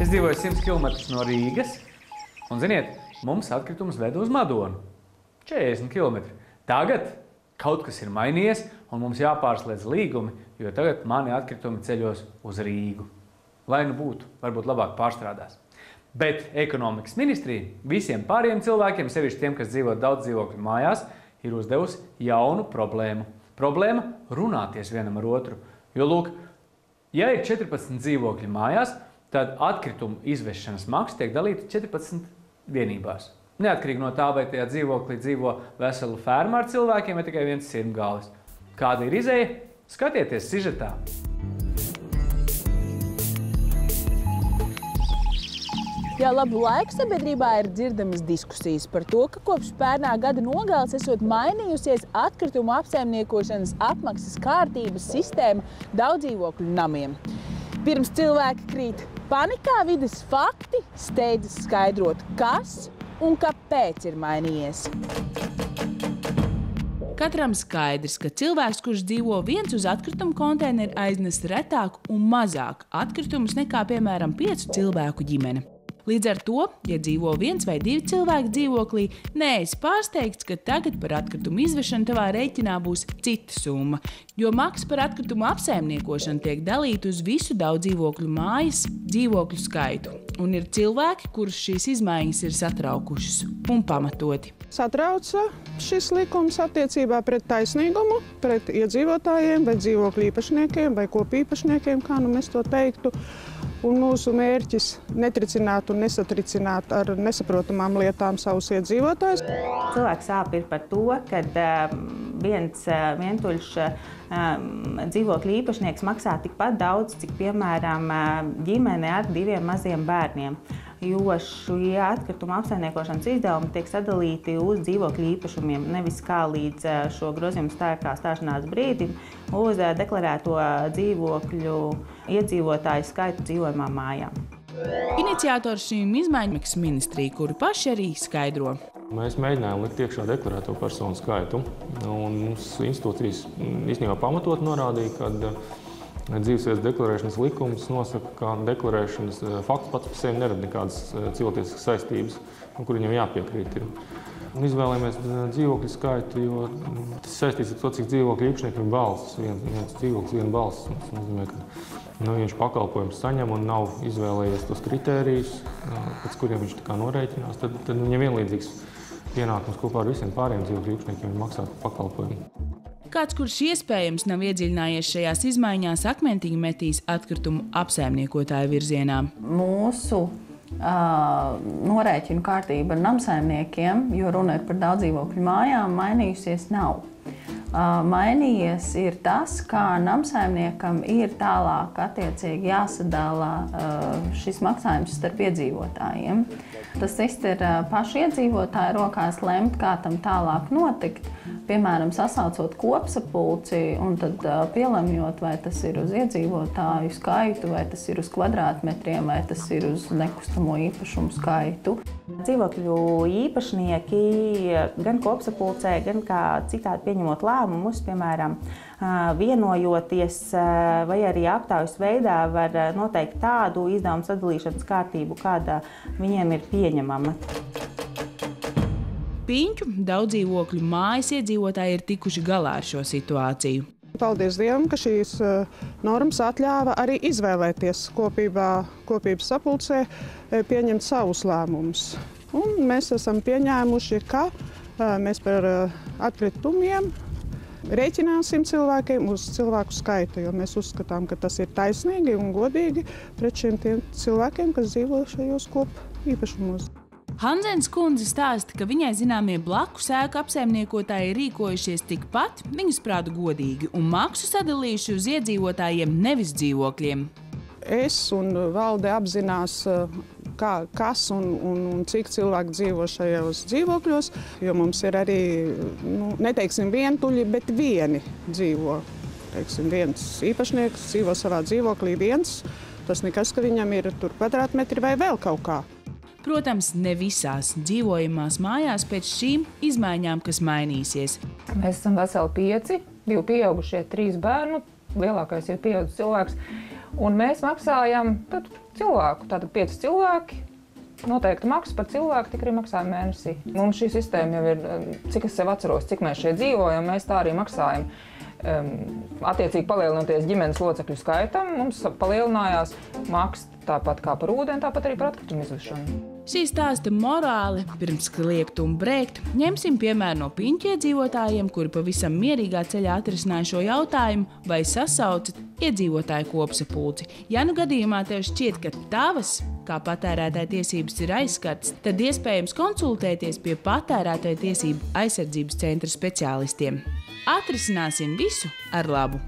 Es dzīvoju 100 km no Rīgas, un, ziniet, mums atkritumus ved uz Madonu. 40 km. Tagad kaut kas ir mainījies, un mums jāpārslēdz līgumi, jo tagad mani atkritumi ceļos uz Rīgu. Lai nu būtu, varbūt labāk pārstrādās. Bet ekonomikas ministrija visiem pārējiem cilvēkiem, sevišķi tiem, kas dzīvo daudz dzīvokļu mājās, ir uzdevusi jaunu problēmu. Problēma runāties vienam ar otru. Jo, lūk, ja ir 14 dzīvokļi mājās, tad atkritumu izvešanas maksa tiek dalīta 14 vienībās. Neatkarīgi no tā, vai tajā dzīvoklī dzīvo veselu fermu ar cilvēkiem, vai tikai viens sirmgālis. Kāda ir izeja? Skatieties sižetā! Jau labu laiku sabiedrībā ir dzirdamas diskusijas par to, ka kopš pērnā gada nogales esot mainījusies atkritumu apsaimniekošanas apmaksas kārtības sistēma daudzdzīvokļu namiem. Pirms cilvēki krīt panikā, vides fakti steidzas skaidrot, kas un kāpēc ir mainījies. Katram skaidrs, ka cilvēks, kurš dzīvo viens uz atkritumu konteineru, aiznes retāk un mazāk atkritumus nekā, piemēram, 5 cilvēku ģimene. Līdz ar to, ja dzīvo 1 vai 2 cilvēku dzīvoklī, neesi pārsteigts, ka tagad par atkritumu izvešanu tavā rēķinā būs cita summa, jo maksa par atkritumu apsaimniekošanu tiek dalīta uz visu daudzdzīvokļu mājas dzīvokļu skaitu. Un ir cilvēki, kurus šīs izmaiņas ir satraukušas un pamatoti. Satrauca šis likums attiecībā pret taisnīgumu, pret iedzīvotājiem vai dzīvokļu īpašniekiem vai kopīpašniekiem, kā nu mēs to teiktu. Un mūsu mērķis netricināt un nesatricināt ar nesaprotamām lietām savus iedzīvotājus. Cilvēks sāp ir par to, ka viens vientuļš dzīvokļu īpašnieks maksā tikpat daudz, cik, piemēram, ģimene ar 2 maziem bērniem. Jo šie atkrituma apsaimniekošanas izdevumi tiek sadalīti uz dzīvokļu īpašumiem, nevis kā līdz šo grozījumu spēkā stāšanās brīdim uz deklarēto dzīvokļu iedzīvotāju skaitu dzīvojamām mājām. Iniciators šīm izmaiņas ministrija, kuru paši arī skaidro. Mēs mēģinājām likt iekšā deklarēto personu skaitu, un mums institūcijas īstenībā pamatot norādīja, ka dzīvesvietas deklarēšanas likums nosaka, ka deklarēšanas fakts pats par sevi nerada nekādas cilvēktiesiskas saistības, kur viņam jāpiekrīt ir. Izvēlējāmies dzīvokļu skaitu, jo tas saistīts ar to, cik dzīvokļu īpašniekiem ir balss. Viens dzīvoklis, viena balss. Tas nozīmē, ka viņš pakalpojums saņem un nav izvēlējies tos kritērijus, pēc kuriem viņš norēķinās. Tad viņam vienlīdzīgs pienākums kopā ar visiem pārējiem dzīvokļu īpašniekiem ir maksāt pakalpojumu. Kāds, kurš iespējams nav iedziļinājies šajās izmaiņās, akmentīgi metīs atkritumu apsaimniekotāju virzienā. Mūsu norēķinu kārtība ar namsaimniekiem, jo runa ir par daudzdzīvokļu mājām, mainījusies nav. Mainījies ir tas, kā namsaimniekam ir tālāk attiecīgi jāsadala šis maksājums starp iedzīvotājiem. Tas viss ir pašu iedzīvotāju rokās lemt, kā tam tālāk notikt. Piemēram, sasaucot kopsapulci un tad pielemjot, vai tas ir uz iedzīvotāju skaitu, vai tas ir uz kvadrātmetriem, vai tas ir uz nekustamo īpašumu skaitu. Dzīvokļu īpašnieki gan kopsapulcē, gan kā citādi pieņemot lēmumus, piemēram, vienojoties vai arī aptaujas veidā var noteikt tādu izdevumu sadalīšanas kārtību, kāda viņiem ir pieņemama. Piņķu daudzdzīvokļu mājas iedzīvotāji ir tikuši galā ar šo situāciju. Paldies Dievam, ka šīs normas atļāva arī izvēlēties kopības sapulcē pieņemt savus lēmumus. Un mēs esam pieņēmuši, ka mēs par atkritumiem rēķināsim cilvēkiem uz cilvēku skaitu, jo mēs uzskatām, ka tas ir taisnīgi un godīgi pret šiem cilvēkiem, kas dzīvo šajos kopīpašumos. Hanzens kundze stāsta, ka viņai zināmie blakus ēku apsaimniekotāji ir rīkojušies tikpat, viņas prātu godīgi, un maksu sadalījuši uz iedzīvotājiem, nevis dzīvokļiem. Es un valde apzinās, kas un cik cilvēki dzīvo šajos dzīvokļos, jo mums ir arī, neteiksim vientuļi, bet vieni dzīvo. Teiksim, viens īpašnieks dzīvo savā dzīvoklī viens, tas nekas, ka viņam ir tur kvadrātmetri vai vēl kaut kā. Protams, ne visās dzīvojamās mājās pēc šīm izmaiņām, kas mainīsies. Mēs esam veseli 5, 2 pieaugušie, 3 bērnu, lielākais ir pieaudzis cilvēks. Un mēs maksājam cilvēku, tātad 5 cilvēki. Noteikti maksa par cilvēku, tik arī maksājam mēnesī. Mums šī sistēma jau ir, cik es sev atceros, cik mēs šeit dzīvojam, mēs tā arī maksājam. Attiecīgi palielinoties ģimenes locekļu skaitam, mums palielinājās maksa tāpat kā par ūdeni, tāpat arī par atkritumu izvešanu. Šī stāsta morāli, pirms kliegt un brēkt, ņemsim piemēru no Piņķu iedzīvotājiem, kuri pavisam mierīgā ceļā atrisināja šo jautājumu, vai sasaucat iedzīvotāju kopsapulci. Ja nu gadījumā tev šķiet, ka tavas, kā patērētāja tiesības ir aizskartas, tad iespējams konsultēties pie patērētāja tiesību aizsardzības centra speciālistiem. Atrisināsim visu ar labu!